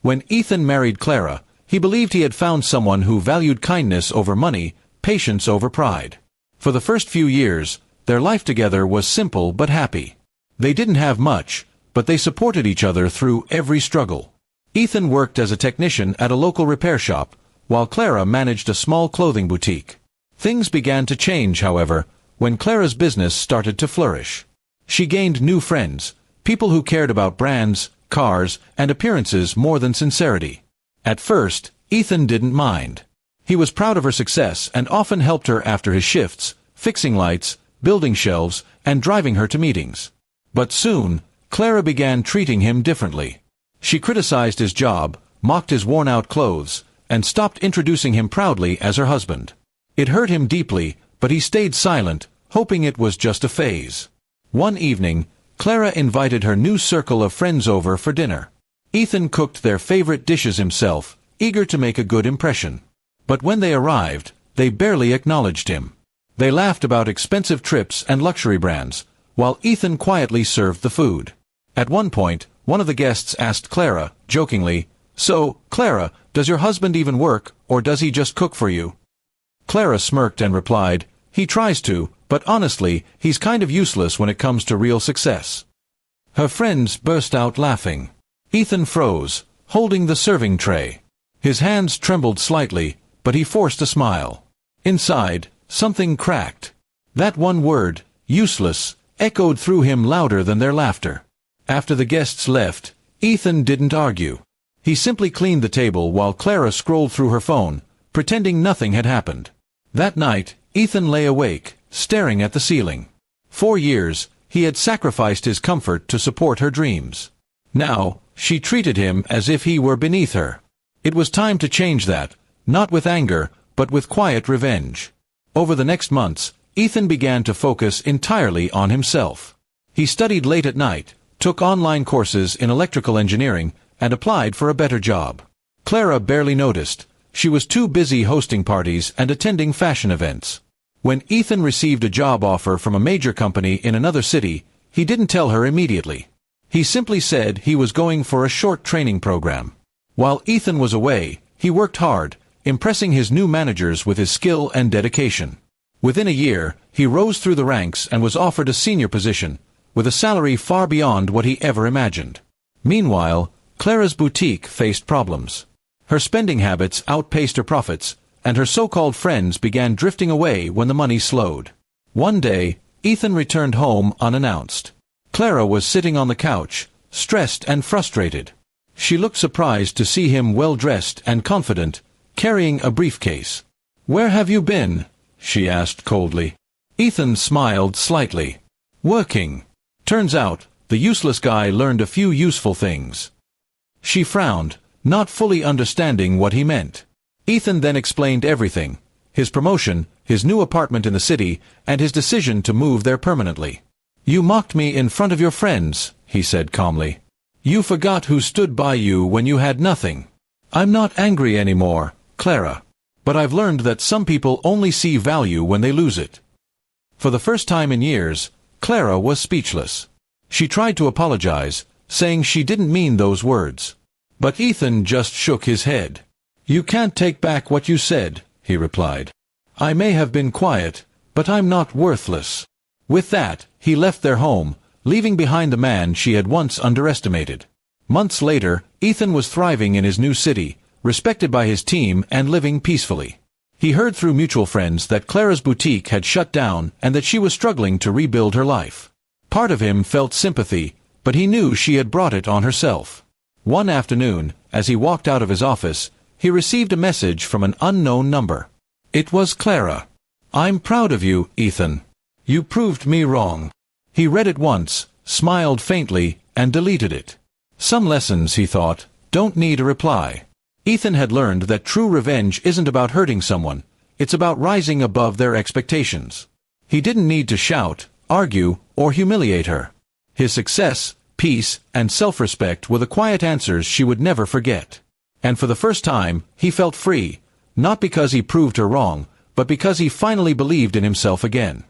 When Ethan married Clara, he believed he had found someone who valued kindness over money, patience over pride. For the first few years, their life together was simple but happy. They didn't have much, but they supported each other through every struggle. Ethan worked as a technician at a local repair shop, while Clara managed a small clothing boutique. Things began to change, however, when Clara's business started to flourish. She gained new friends, people who cared about brands, cars, and appearances more than sincerity. At first, Ethan didn't mind. He was proud of her success and often helped her after his shifts, fixing lights, building shelves, and driving her to meetings. But soon, Clara began treating him differently. She criticized his job, mocked his worn-out clothes, and stopped introducing him proudly as her husband. It hurt him deeply, but he stayed silent, hoping it was just a phase. One evening, Clara invited her new circle of friends over for dinner. Ethan cooked their favorite dishes himself, eager to make a good impression. But when they arrived, they barely acknowledged him. They laughed about expensive trips and luxury brands, while Ethan quietly served the food. At one point, one of the guests asked Clara, jokingly, "So, Clara, does your husband even work, or does he just cook for you?" Clara smirked and replied, "He tries to, but honestly, he's kind of useless when it comes to real success." Her friends burst out laughing. Ethan froze, holding the serving tray. His hands trembled slightly, but he forced a smile. Inside, something cracked. That one word, useless, echoed through him louder than their laughter. After the guests left, Ethan didn't argue. He simply cleaned the table while Clara scrolled through her phone, pretending nothing had happened. That night, Ethan lay awake, staring at the ceiling. 4 years, he had sacrificed his comfort to support her dreams. Now, she treated him as if he were beneath her. It was time to change that, not with anger, but with quiet revenge. Over the next months, Ethan began to focus entirely on himself. He studied late at night, took online courses in electrical engineering, and applied for a better job. Clara barely noticed. She was too busy hosting parties and attending fashion events. When Ethan received a job offer from a major company in another city, he didn't tell her immediately. He simply said he was going for a short training program. While Ethan was away, he worked hard, impressing his new managers with his skill and dedication. Within a year, he rose through the ranks and was offered a senior position, with a salary far beyond what he ever imagined. Meanwhile, Clara's boutique faced problems. Her spending habits outpaced her profits, and her so-called friends began drifting away when the money slowed. One day, Ethan returned home unannounced. Clara was sitting on the couch, stressed and frustrated. She looked surprised to see him well-dressed and confident, carrying a briefcase. "Where have you been?" she asked coldly. Ethan smiled slightly. "Working. Turns out, the useless guy learned a few useful things." She frowned, not fully understanding what he meant. Ethan then explained everything: his promotion, his new apartment in the city, and his decision to move there permanently. "You mocked me in front of your friends," he said calmly. "You forgot who stood by you when you had nothing." "I'm not angry anymore, Clara. But I've learned that some people only see value when they lose it." For the first time in years, Clara was speechless. She tried to apologize, saying she didn't mean those words. But Ethan just shook his head. "You can't take back what you said," he replied. "I may have been quiet, but I'm not worthless." With that, he left their home, leaving behind the man she had once underestimated. Months later, Ethan was thriving in his new city, respected by his team and living peacefully. He heard through mutual friends that Clara's boutique had shut down and that she was struggling to rebuild her life. Part of him felt sympathy, but he knew she had brought it on herself. One afternoon, as he walked out of his office, he received a message from an unknown number. It was Clara. "I'm proud of you, Ethan. You proved me wrong." He read it once, smiled faintly, and deleted it. Some lessons, he thought, don't need a reply. Ethan had learned that true revenge isn't about hurting someone, it's about rising above their expectations. He didn't need to shout, argue, or humiliate her. His success, peace, and self-respect were the quiet answers she would never forget. And for the first time, he felt free, not because he proved her wrong, but because he finally believed in himself again.